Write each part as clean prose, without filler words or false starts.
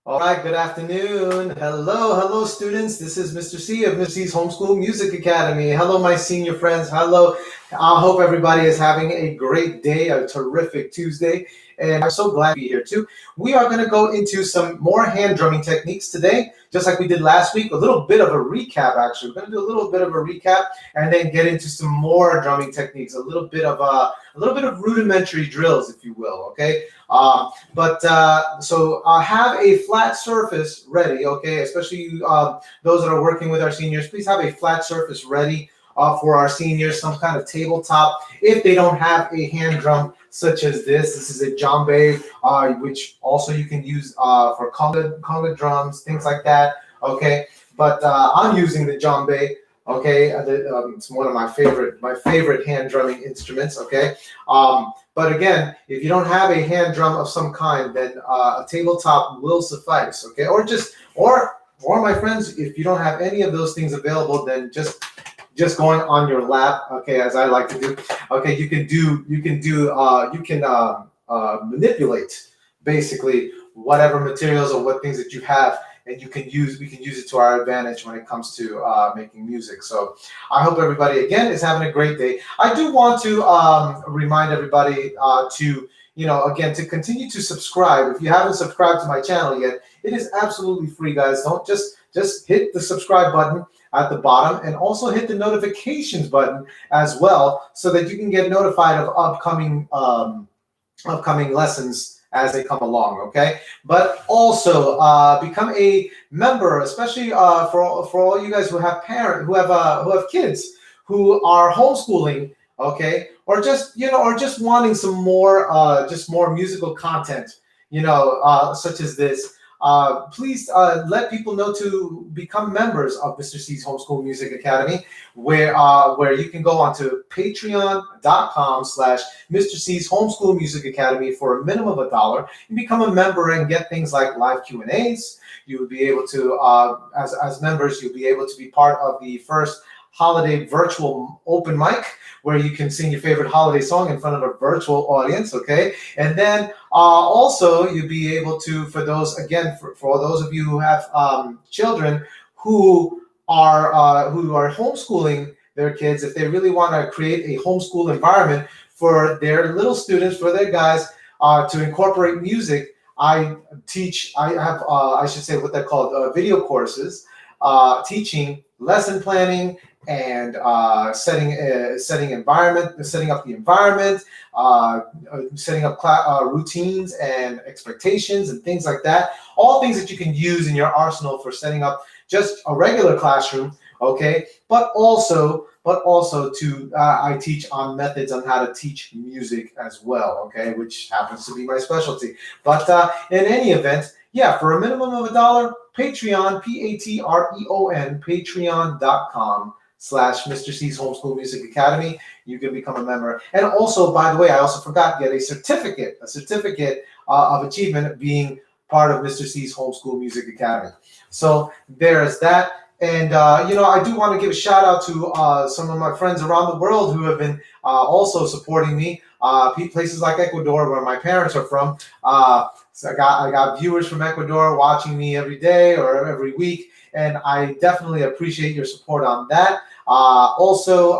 All right, good afternoon. Hello, students. This is Mr. C of Mr. C's Homeschool Music Academy. Hello, my senior friends. Hello. I hope everybody is having a great day, a terrific Tuesday, and I'm so glad to be here too. We are going to go into some more hand drumming techniques today, just like we did last week. A little bit of a recap, actually. We're going to do a little bit of a recap and then get into some more drumming techniques, a little bit of rudimentary drills, if you will. Okay. So have a flat surface ready, okay? Especially those that are working with our seniors, please have a flat surface ready for our seniors, some kind of tabletop. If they don't have a hand drum such as this is a djembe, which also you can use for conga drums, things like that, okay? But I'm using the djembe. Okay, it's one of my favorite hand drumming instruments. Okay, but again, if you don't have a hand drum of some kind, then a tabletop will suffice. Okay, or my friends, if you don't have any of those things available, then just going on your lap. Okay, as I like to do. Okay, you can manipulate basically whatever materials or what things that you have, and we can use it to our advantage when it comes to making music. So I hope everybody again is having a great day. I do want to remind everybody again to continue to subscribe. If you haven't subscribed to my channel yet, it is absolutely free, guys. Don't just hit the subscribe button at the bottom, and also hit the notifications button as well, so that you can get notified of upcoming lessons as they come along. Okay, but also become a member, especially for all you guys who have who have kids who are homeschooling. Okay, or just wanting some more musical content, such as this. Please let people know to become members of Mr. C's Homeschool Music Academy, where you can go onto patreon.com/Mr. C's Homeschool Music Academy for a minimum of $1 and become a member and get things like live Q&As. You would be able to, as members, you'll be able to be part of the first holiday virtual open mic, where you can sing your favorite holiday song in front of a virtual audience. Okay, and then also you'll be able to, for those of you who have children who are homeschooling their kids, if they really want to create a homeschool environment for their little students, for their guys, to incorporate music, I have I should say what they're called, video courses, teaching lesson planning and setting up the environment, setting up routines and expectations and things like that. All things that you can use in your arsenal for setting up just a regular classroom. Okay, but also I teach on methods on how to teach music as well. Okay, which happens to be my specialty. But in any event, yeah, for a minimum of $1, Patreon, Patreon, patreon.com/Mr. C's Homeschool Music Academy. You can become a member. And also, by the way, I also forgot, get a certificate of achievement being part of Mr. C's Homeschool Music Academy. So there's that. And I do want to give a shout out to some of my friends around the world who have been also supporting me. Places like Ecuador, where my parents are from. So I got viewers from Ecuador watching me every day or every week, and I definitely appreciate your support on that. Also,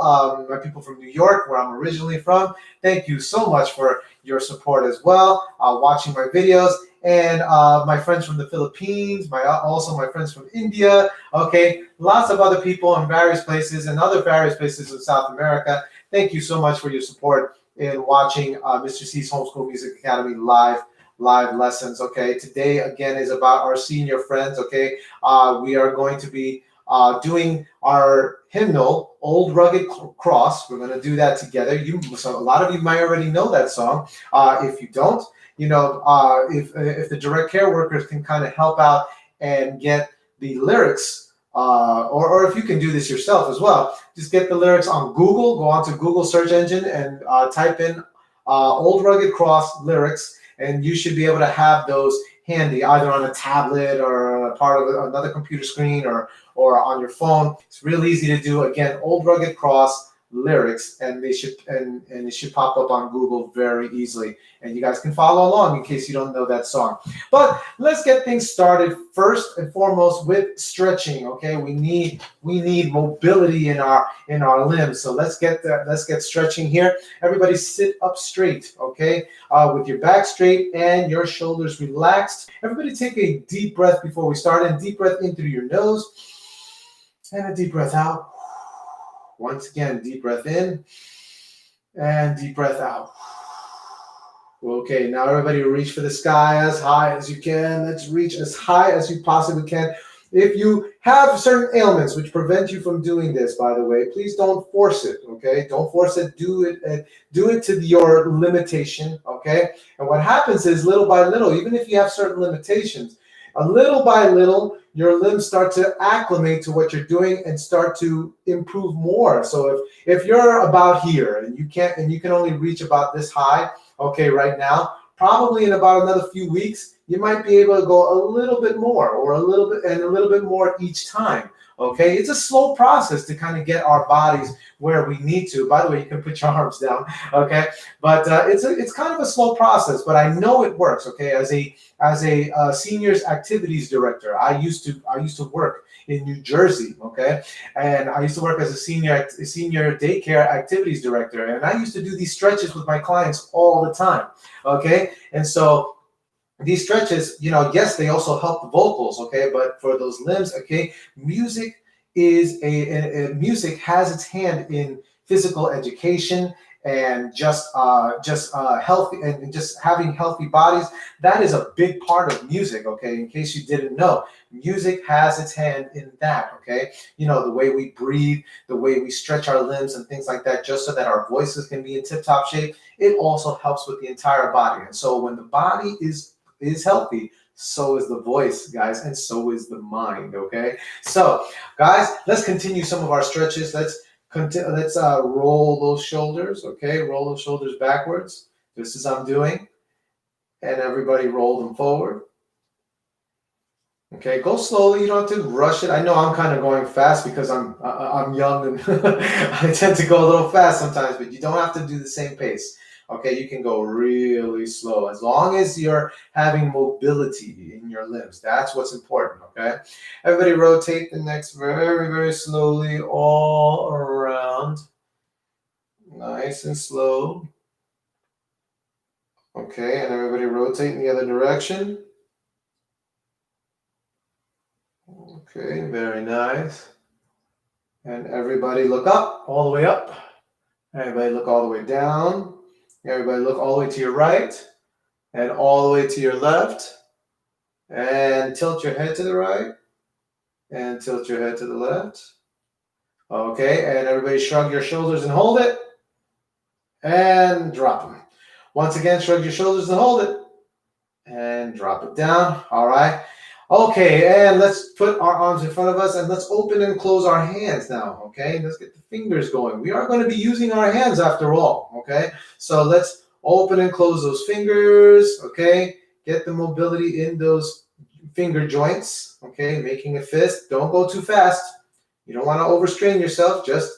my people from New York, where I'm originally from, thank you so much for your support as well, watching my videos. And my friends from the Philippines, also my friends from India, okay, lots of other people in various places and other various places in South America. Thank you so much for your support in watching Mr. C's Homeschool Music Academy live lessons. Okay, today again is about our senior friends. Okay, we are going to be doing our hymnal, Old Rugged Cross. We're going to do that together. So a lot of you might already know that song. If you don't, if the direct care workers can kind of help out and get the lyrics, or if you can do this yourself as well, just get the lyrics on Google. Go onto Google search engine and type in Old Rugged Cross lyrics, and you should be able to have those handy, either on a tablet or a part of another computer screen or on your phone. It's real easy to do. Again, Old Rugged Cross lyrics, and it should pop up on Google very easily. And you guys can follow along in case you don't know that song. But let's get things started first and foremost with stretching. Okay, we need mobility in our limbs. So let's get stretching here. Everybody sit up straight, okay, with your back straight and your shoulders relaxed. Everybody take a deep breath before we start. And deep breath in through your nose and a deep breath out. Once again, deep breath in and deep breath out. Okay, now everybody reach for the sky as high as you can. Let's reach as high as you possibly can. If you have certain ailments which prevent you from doing this, by the way, please don't force it, okay? Don't force it. Do it to your limitation, okay? And what happens is little by little, even if you have certain limitations, a little by little, your limbs start to acclimate to what you're doing and start to improve more. So if you're about here and you can only reach about this high, okay, right now, probably in about another few weeks, you might be able to go a little bit more or a little bit more each time. Okay, it's a slow process to kind of get our bodies where we need to. By the way, you can put your arms down. Okay, but it's kind of a slow process, but I know it works. Okay, as a seniors activities director, I used to work in New Jersey. Okay, and I used to work as a senior daycare activities director, and I used to do these stretches with my clients all the time. Okay, and so these stretches, yes, they also help the vocals, okay, but for those limbs, okay, music has its hand in physical education and just healthy and just having healthy bodies. That is a big part of music, okay, in case you didn't know. Music has its hand in that, okay? The way we breathe, the way we stretch our limbs and things like that, just so that our voices can be in tip-top shape. It also helps with the entire body. And so when the body is healthy, so is the voice, guys, and so is the mind, okay? So, guys, let's continue some of our stretches. Let's roll those shoulders, okay? Roll those shoulders backwards, just as I'm doing. And everybody roll them forward. Okay, go slowly. You don't have to rush it. I know I'm kind of going fast because I'm young and I tend to go a little fast sometimes, but you don't have to do the same pace. Okay, you can go really slow as long as you're having mobility in your limbs. That's what's important, okay? Everybody rotate the necks very, very slowly all around. Nice and slow. Okay, and everybody rotate in the other direction. Okay, very nice. And everybody look up, all the way up. Everybody look all the way down. Everybody look all the way to your right and all the way to your left. And tilt your head to the right and tilt your head to the left. Okay, and everybody shrug your shoulders and hold it. And drop them. Once again, shrug your shoulders and hold it. And drop it down. All right. Okay, and let's put our arms in front of us and let's open and close our hands now, okay? Let's get the fingers going. We are going to be using our hands after all, okay? So let's open and close those fingers, okay? Get the mobility in those finger joints, okay? Making a fist. Don't go too fast. You don't want to overstrain yourself. Just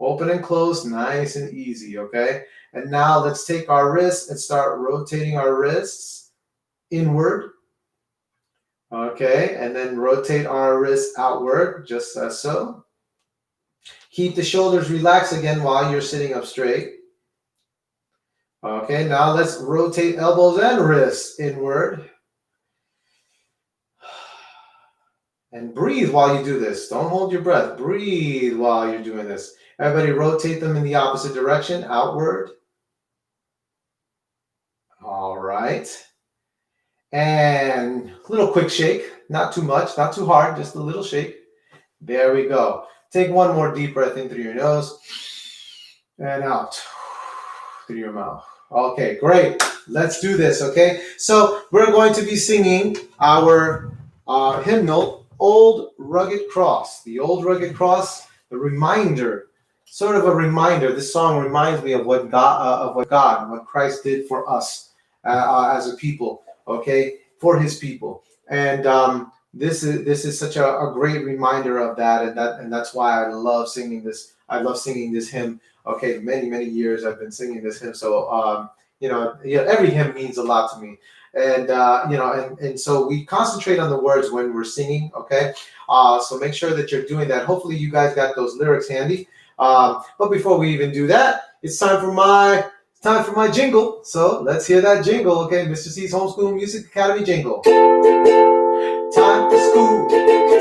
open and close, nice and easy, okay? And now let's take our wrists and start rotating our wrists inward. Okay, and then rotate our wrists outward, just as so. Keep the shoulders relaxed again while you're sitting up straight. Okay, now let's rotate elbows and wrists inward. And breathe while you do this. Don't hold your breath. Breathe while you're doing this. Everybody rotate them in the opposite direction, outward. All right. And a little quick shake, not too much, not too hard, just a little shake. There we go. Take one more deep breath in through your nose and out through your mouth. Okay, great. Let's do this, okay? So we're going to be singing our hymnal, Old Rugged Cross. The Old Rugged Cross, the reminder, sort of a reminder. This song reminds me of what God, what Christ did for us as a people. Okay, for his people, and this is such a great reminder of that, and that's why I love singing this. I love singing this hymn Okay, many years I've been singing this hymn. So every hymn means a lot to me. And and so we concentrate on the words when we're singing. Okay, so make sure that you're doing that. Hopefully, you guys got those lyrics handy. But before we even do that, it's time for my jingle. So let's hear that jingle. Okay, Mr. C's Homeschool Music Academy jingle. Time for school,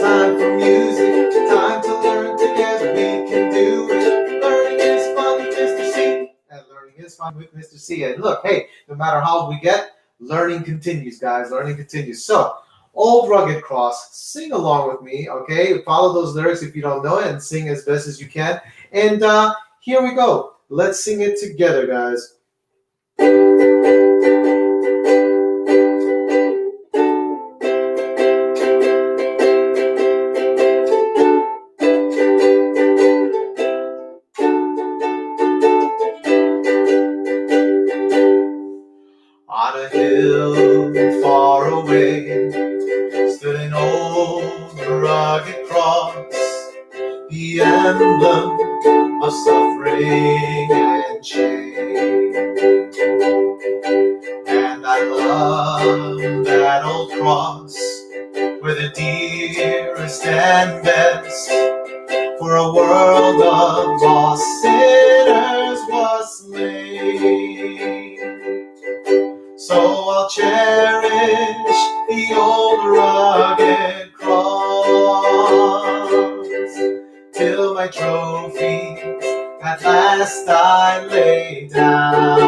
time for music, time to learn together. We can do it. Learning is fun with Mr. C. And learning is fun with Mr. C. And look, hey, no matter how old we get, learning continues, guys. Learning continues. So, Old Rugged Cross, sing along with me, okay? Follow those lyrics if you don't know it and sing as best as you can. And here we go. Let's sing it together, guys. On a hill far away stood an old rugged cross, the emblem of suffering and shame. And I love that old cross, where the dearest and best for a world of lost sinners was slain. So I'll cherish the old rugged cross till my trophy at last I lay down.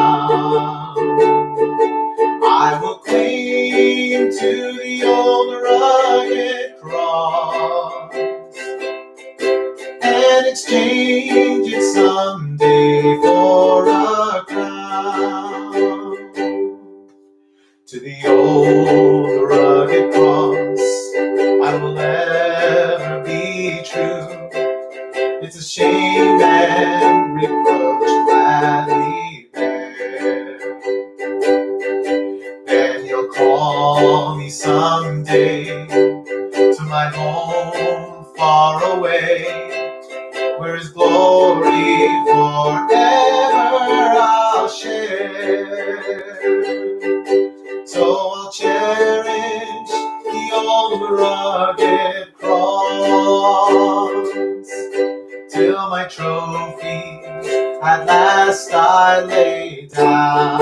I will cling to the old rugged cross and exchange it someday for a crown. To the old rugged cross I will ever be true. It's a shame and reproach gladly bear. Then you'll call me someday to my home far away, where His glory forever I'll share. So I'll cherish the old rugged cross till my trophy at last I lay down.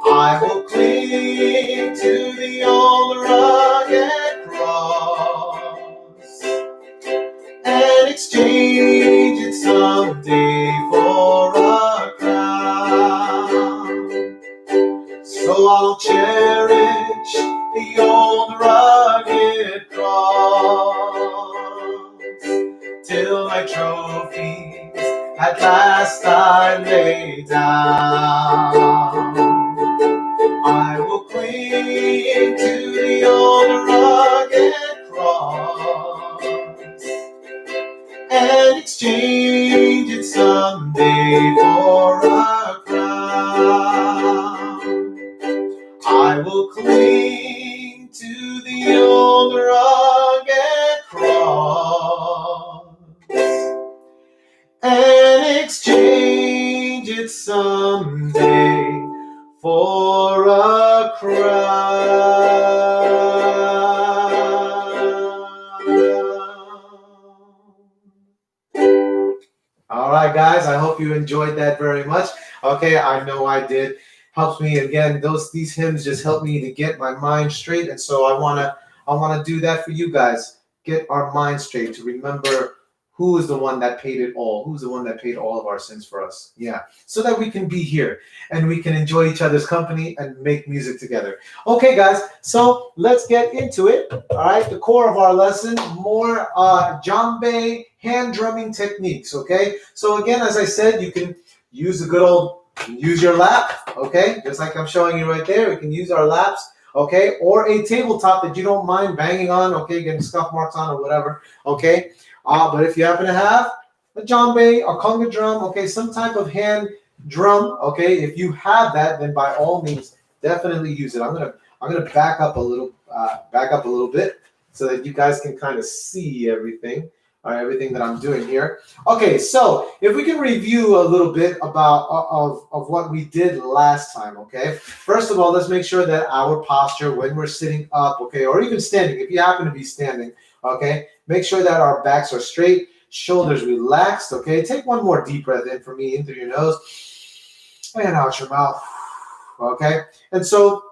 I will cling to the old rugged cross and exchange it someday for a crown. So I'll cherish the old rugged cross till my trophies at last I lay down. I will cling to the old rugged cross and exchange it someday for a crown. I will cling to the old rugged cross and exchange it someday for a crown. All right, guys, I hope you enjoyed that very much. Okay, I know I did. Helps me again. These hymns just help me to get my mind straight, and so I wanna do that for you guys. Get our mind straight to remember who is the one that paid it all. Who's the one that paid all of our sins for us? Yeah, so that we can be here and we can enjoy each other's company and make music together. Okay, guys, so let's get into it. All right, the core of our lesson: more Djembe hand drumming techniques. Okay, so again, as I said, you can use the good old. Use your lap, okay? Just like I'm showing you right there, we can use our laps, okay? Or a tabletop that you don't mind banging on, okay? Getting scuff marks on or whatever, okay? But if you happen to have a djembe, a conga drum, okay, some type of hand drum, okay? If you have that, then by all means, definitely use it. I'm gonna back up a little bit so that you guys can kind of see everything, All right, everything that I'm doing here. Okay, so if we can review a little bit about of what we did last time, okay? First of all, let's make sure that our posture when we're sitting up, okay, or even standing, if you happen to be standing, okay, make sure that our backs are straight, shoulders relaxed, okay? Take one more deep breath in for me, in through your nose, and out your mouth, okay? And so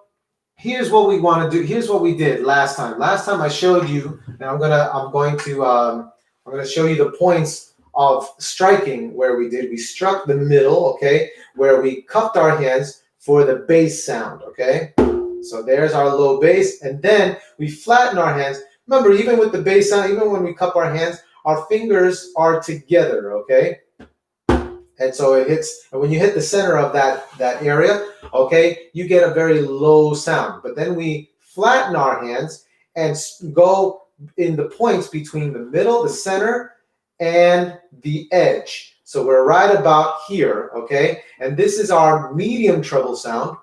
here's what we want to do. Here's what we did last time. Last time I showed you, and I'm going to show you the points of striking where we struck the middle, okay, where we cupped our hands for the bass sound, okay. So there's our low bass, and then we flatten our hands. Remember, even with the bass sound, even when we cup our hands, our fingers are together, okay. And so it hits, and when you hit the center of that area, okay, you get a very low sound. But then we flatten our hands and go in the points between the middle, the center, and the edge. So we're right about here, okay? And this is our medium treble sound,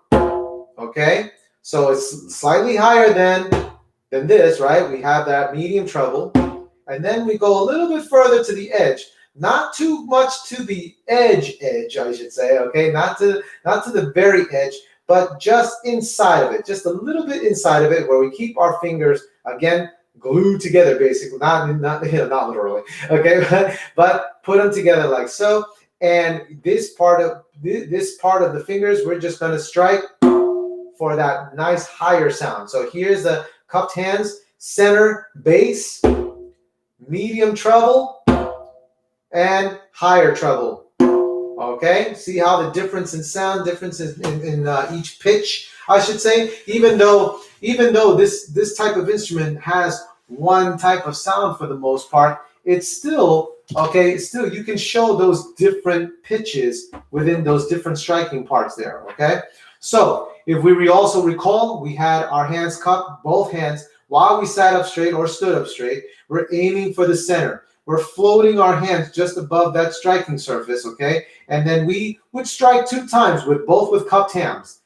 okay? So it's slightly higher than this, right? We have that medium treble. And then we go a little bit further to the edge. Not too much to the edge, I should say, okay? Not to the very edge, but just inside of it, just a little bit inside of it, where we keep our fingers, again, glued together, basically, not literally, okay? But put them together like so. And this part of the fingers, we're just going to strike for that nice higher sound. So here's the cupped hands, center, bass, medium treble, and higher treble. Okay, see how the difference in sound, difference in each pitch, I should say. Even though this type of instrument has one type of sound for the most part, it's still okay. Still, you can show those different pitches within those different striking parts there. Okay, so if we also recall, we had our hands cupped, both hands, while we sat up straight or stood up straight. We're aiming for the center. We're floating our hands just above that striking surface, okay? And then we would strike 2 times with cupped hands.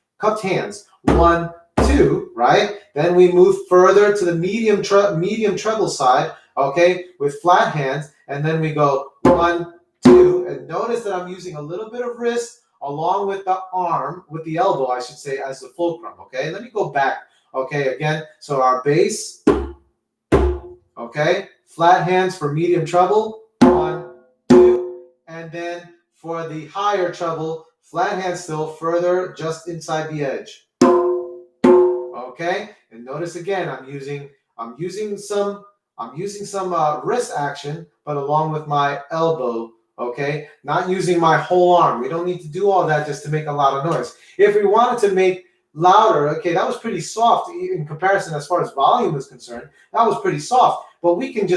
1, 2, right? Then we move further to the medium treble side, okay, with flat hands, and then we go 1, 2, and notice that I'm using a little bit of wrist along with the arm, with the elbow, I should say, as the fulcrum, okay? Let me go back, okay, again. So our bass, okay? Flat hands for medium treble, 1, 2, and then for the higher treble, flat hands still further just inside the edge. Okay, and notice again, I'm using some wrist action, but along with my elbow. Okay, not using my whole arm. We don't need to do all that just to make a lot of noise. If we wanted to make louder, okay, that was pretty soft in comparison as far as volume is concerned. That was pretty soft. But we can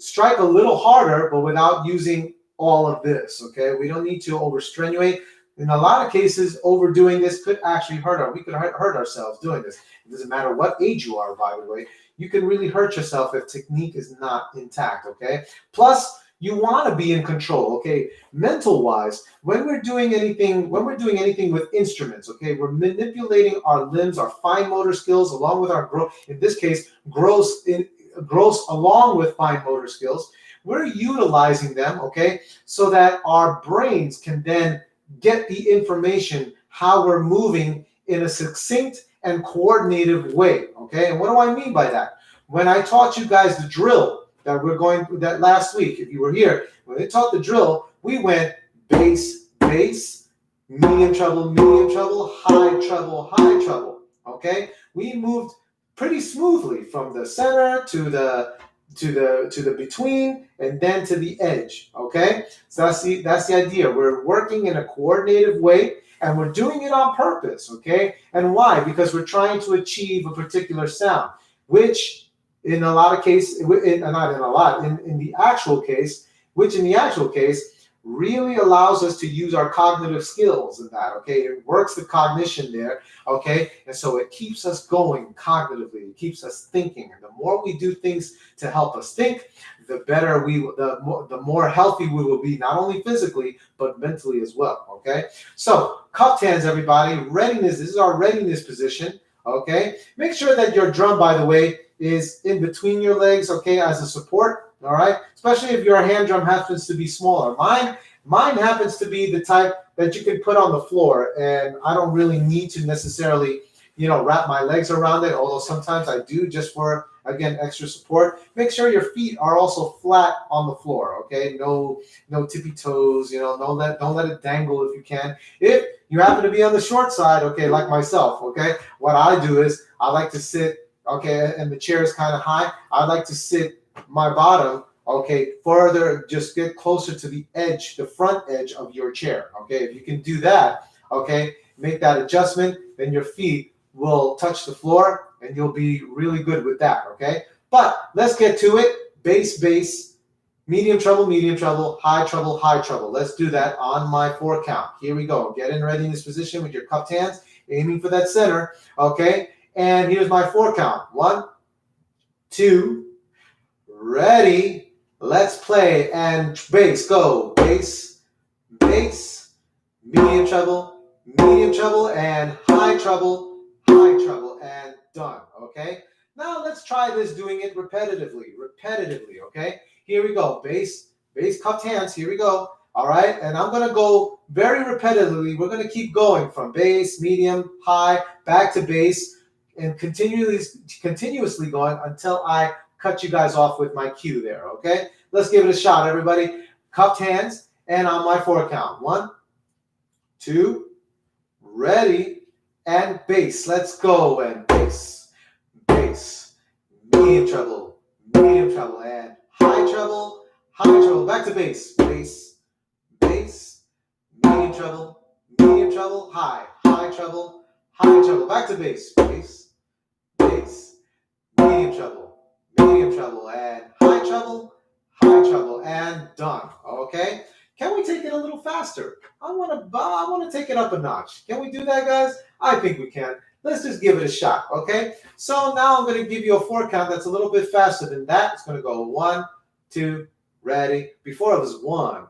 strike a little harder, but without using all of this, okay? We don't need to overstrenuate. In a lot of cases, overdoing this could actually we could hurt ourselves doing this. It doesn't matter what age you are, by the way. You can really hurt yourself if technique is not intact, okay? Plus, you want to be in control, okay? Mental-wise, when we're doing anything with instruments, okay, we're manipulating our limbs, our fine motor skills, along with our gross along with fine motor skills. We're utilizing them, okay, so that our brains can then get the information how we're moving in a succinct and coordinated way, okay? And what do I mean by that? When I taught you guys the drill that last week, if you were here, when they taught the drill, we went bass, bass, medium treble, high treble, okay? We moved pretty smoothly from the center to the between, and then to the edge, okay? So that's the idea. We're working in a coordinated way, and we're doing it on purpose, okay? And why? Because we're trying to achieve a particular sound, which in a lot of cases, in the actual case, really allows us to use our cognitive skills in that, okay? It works the cognition there, okay? And so it keeps us going cognitively. It keeps us thinking. And the more we do things to help us think, the better the more healthy we will be, not only physically, but mentally as well, okay? So cupped hands, everybody. Readiness. This is our readiness position, okay? Make sure that your drum, by the way, is in between your legs, okay, as a support. All right, especially if your hand drum happens to be smaller. Mine happens to be the type that you can put on the floor, and I don't really need to necessarily, wrap my legs around it. Although sometimes I do, just for, again, extra support. Make sure your feet are also flat on the floor. Okay, no tippy toes. Don't let it dangle if you can. If you happen to be on the short side, okay, like myself, okay, what I do is I like to sit, okay, and the chair is kind of high. I like to sit my bottom, okay, further, just get closer to the edge, the front edge of your chair. Okay, if you can do that, okay, make that adjustment, then your feet will touch the floor and you'll be really good with that. Okay, but let's get to it. Bass, bass, medium treble, high treble, high treble. Let's do that on my 4 count. Here we go. Get in readiness position with your cupped hands, aiming for that center. Okay, and here's my 4 count. 1, 2, ready, let's play, and bass, go, bass, bass, medium treble, and high treble, and done, okay? Now let's try this doing it repetitively, okay? Here we go, bass, cupped hands, here we go, all right? And I'm gonna go very repetitively. We're gonna keep going from bass, medium, high, back to bass, and continuously going until I cut you guys off with my cue there, okay? Let's give it a shot, everybody. Cupped hands, and on my 4 count. 1, 2, ready, and bass. Let's go, and bass, medium treble, and high treble, back to bass, bass, medium treble, high treble, back to bass, bass, medium treble, and high treble, and done. Okay, can we take it a little faster? I want to take it up a notch. Can we do that, guys? I think we can. Let's just give it a shot. Okay, so now I'm going to give you a 4 count that's a little bit faster than that. It's going to go 1, 2, ready. Before it was 1,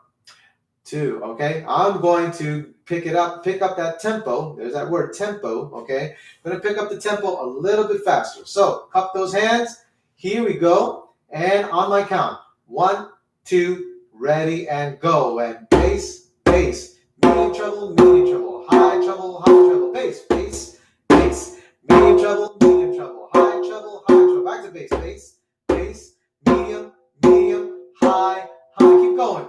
2. Okay, I'm going to pick up that tempo. There's that word, tempo. Okay, I'm going to pick up the tempo a little bit faster. So cup those hands. Here we go, and on my count, 1, 2, ready, and go, and bass, medium treble, high treble, bass, medium treble, high treble, back to bass, medium, high, keep going.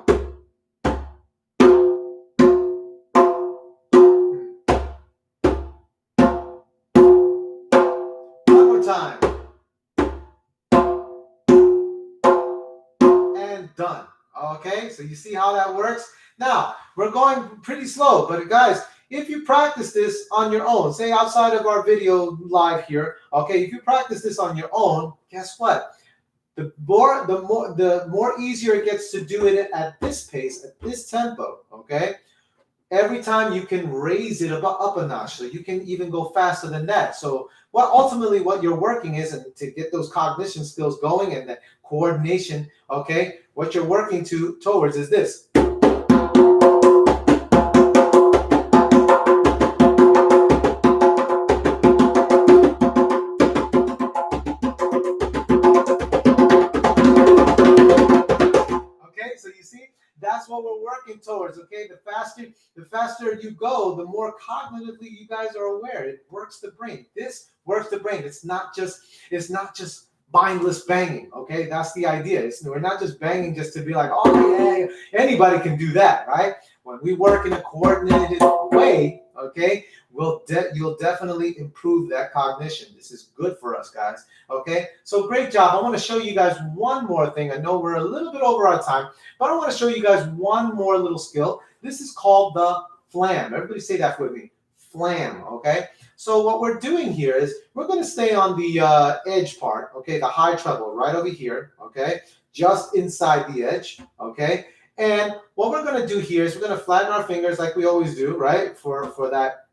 One more time. Done. Okay, so you see how that works? Now, we're going pretty slow, but guys, if you practice this on your own, say outside of our video live here, okay, if you practice this on your own, guess what? The more easier it gets to do it at this pace, at this tempo, okay? Every time you can raise it up a notch, so you can even go faster than that. So ultimately what you're working is, and to get those cognition skills going and the coordination, okay, what you're working towards is this. That's what we're working towards, okay? The faster you go, the more cognitively you guys are aware. It works the brain. This works the brain. It's not just mindless banging, okay? That's the idea. We're not just banging just to be like, oh yeah, anybody can do that, right? When we work in a coordinated way, okay, you'll definitely improve that cognition. This is good for us, guys, okay? So great job. I want to show you guys one more thing. I know we're a little bit over our time, but I want to show you guys one more little skill. This is called the flam. Everybody say that with me. Flam, okay? So what we're doing here is we're going to stay on the edge part, okay, the high treble right over here, okay, just inside the edge, okay? And what we're going to do here is we're going to flatten our fingers like we always do, right, for that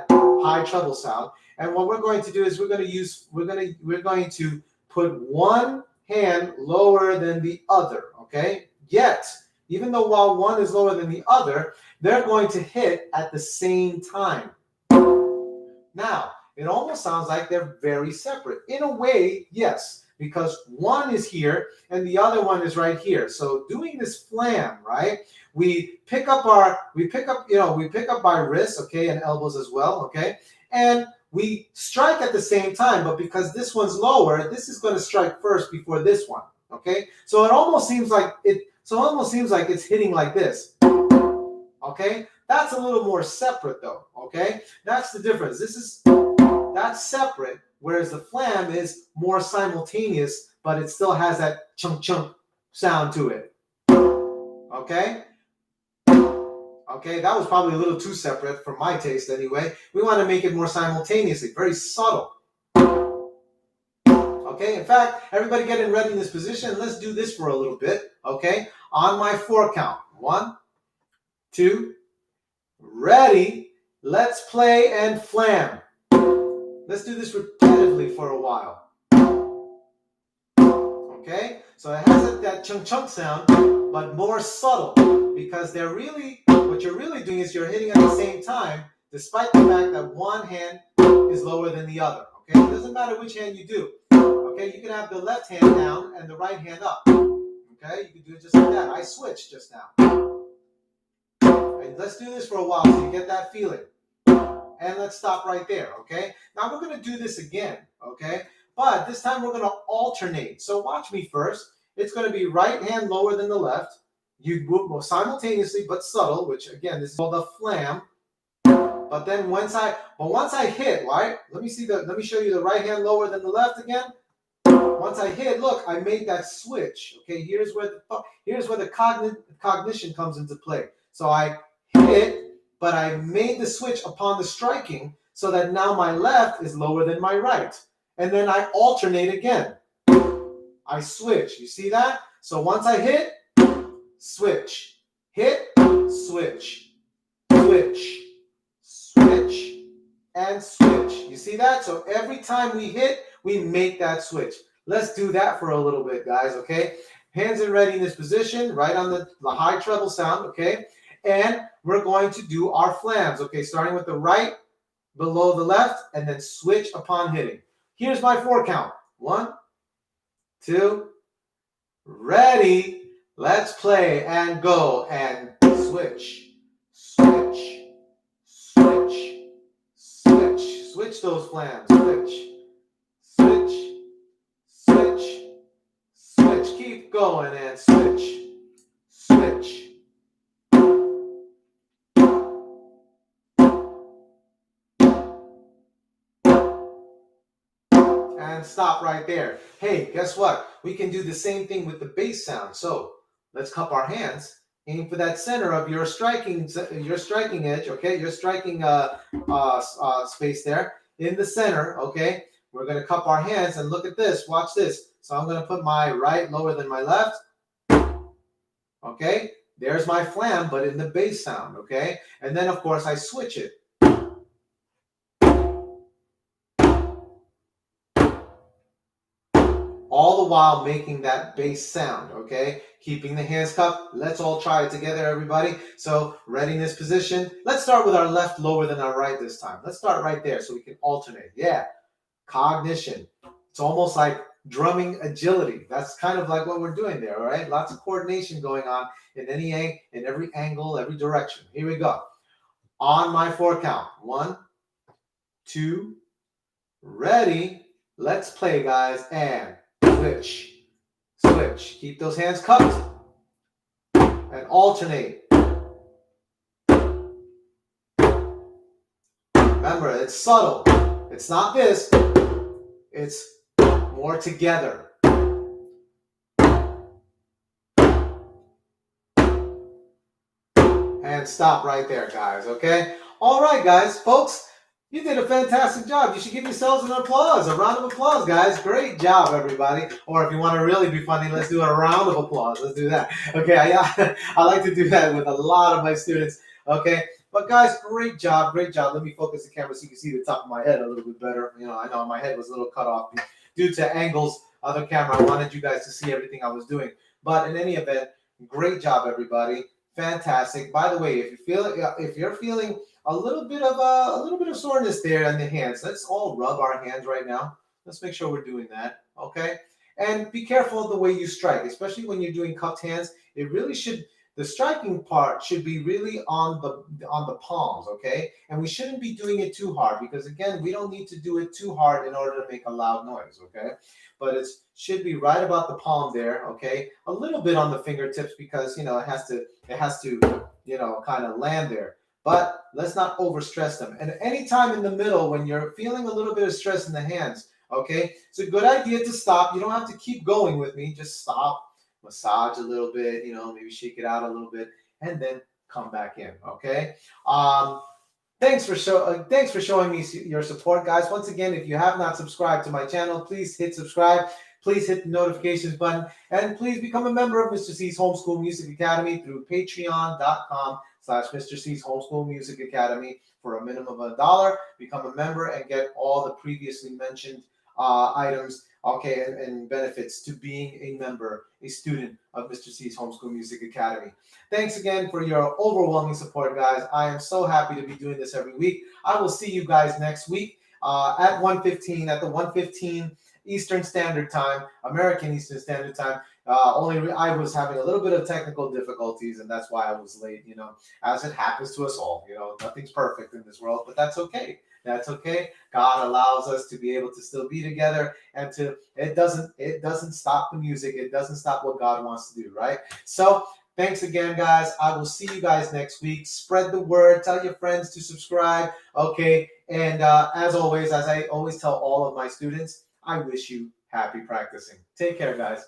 high treble sound. And what we're going to do is we're going to put one hand lower than the other, okay? Yet, even though while one is lower than the other, they're going to hit at the same time. Now, it almost sounds like they're very separate. In a way, yes, because one is here and the other one is right here. So doing this flam, right? We pick up by wrists, okay, and elbows as well, okay? And we strike at the same time, but because this one's lower, this is going to strike first before this one, okay? So it almost seems like it's hitting like this. Okay? That's a little more separate though, okay? That's the difference. That's separate, whereas the flam is more simultaneous, but it still has that chunk chunk sound to it. Okay? Okay, that was probably a little too separate for my taste anyway. We want to make it more simultaneously, very subtle. Okay, in fact, everybody get in ready in this position. Let's do this for a little bit, okay? On my 4 count. 1, 2, ready. Let's play and flam. Let's do this repetitively for a while. Okay, so it has that chunk chunk sound, but more subtle, because what you're really doing is you're hitting at the same time, despite the fact that one hand is lower than the other. Okay, it doesn't matter which hand you do. Okay, you can have the left hand down and the right hand up. Okay, you can do it just like that. I switched just now. And let's do this for a while so you get that feeling. And let's stop right there, okay? Now we're going to do this again, okay? But this time we're going to alternate. So watch me first. It's going to be right hand lower than the left. You move simultaneously but subtle, which again, this is called the flam. But then once I hit, right? Let me show you the right hand lower than the left again. Once I hit, look, I made that switch. Okay, here's where the cognition comes into play. So I hit, but I made the switch upon the striking so that now my left is lower than my right. And then I alternate again. I switch. You see that? So once I hit, switch. Hit, switch. Switch. Switch. And switch. You see that? So every time we hit, we make that switch. Let's do that for a little bit, guys, okay? Hands in readiness position, right on the high treble sound, okay? And we're going to do our flams, okay? Starting with the right below the left, and then switch upon hitting. Here's my 4 count. 1, 2, ready. Let's play and go and switch, switch, switch, switch. Switch those flams, switch, switch, switch, switch. Keep going and switch, switch. And stop right there. Hey, guess what? We can do the same thing with the bass sound. So let's cup our hands. Aim for that center of your striking edge. Okay, your striking space there in the center. Okay, we're going to cup our hands and look at this. Watch this. So I'm going to put my right lower than my left. Okay, there's my flam, but in the bass sound. Okay, and then of course I switch it. All the while making that bass sound, okay? Keeping the hands cupped. Let's all try it together, everybody. So, readiness position. Let's start with our left lower than our right this time. Let's start right there so we can alternate. Yeah, cognition. It's almost like drumming agility. That's kind of like what we're doing there, all right? Lots of coordination going on in every angle, every direction. Here we go. On my 4 count. 1, 2, ready. Let's play, guys, and switch, switch. Keep those hands cupped and alternate. Remember, it's subtle. It's not this. It's more together. And stop right there, guys, okay? All right, guys, folks. You did a fantastic job. You should give yourselves an applause, a round of applause, guys. Great job, everybody. Or if you want to really be funny, let's do a round of applause. Let's do that. Okay, I like to do that with a lot of my students. Okay, but guys, great job, great job. Let me focus the camera so you can see the top of my head a little bit better. You know, I know my head was a little cut off due to angles of the camera. I wanted you guys to see everything I was doing. But in any event, great job, everybody. Fantastic. By the way, if you're feeling a little bit of soreness there in the hands. Let's all rub our hands right now. Let's make sure we're doing that. Okay. And be careful of the way you strike, especially when you're doing cupped hands. It really should, the striking part should be really on the palms, okay? And we shouldn't be doing it too hard because again, we don't need to do it too hard in order to make a loud noise, okay? But it should be right about the palm there, okay? A little bit on the fingertips because it has to kind of land there. But let's not overstress them. And anytime in the middle when you're feeling a little bit of stress in the hands, okay, it's a good idea to stop. You don't have to keep going with me. Just stop, massage a little bit, maybe shake it out a little bit, and then come back in. Okay. Thanks for showing me your support, guys. Once again, if you have not subscribed to my channel, please hit subscribe. Please hit the notifications button, and please become a member of Mr. C's Homeschool Music Academy through patreon.com/Mr. C's Homeschool Music Academy for a minimum of $1. Become a member and get all the previously mentioned items, okay, and benefits to being a member, a student of Mr. C's Homeschool Music Academy. Thanks again for your overwhelming support, guys. I am so happy to be doing this every week. I will see you guys next week at 1:15, at the 1:15 Eastern Standard Time, American Eastern Standard Time. Only I was having a little bit of technical difficulties, and that's why I was late, as it happens to us all. Nothing's perfect in this world, but that's okay. That's okay. God allows us to be able to still be together, and it doesn't stop the music. It doesn't stop what God wants to do, right? So thanks again, guys. I will see you guys next week. Spread the word. Tell your friends to subscribe. Okay. And as always, as I always tell all of my students, I wish you happy practicing. Take care, guys.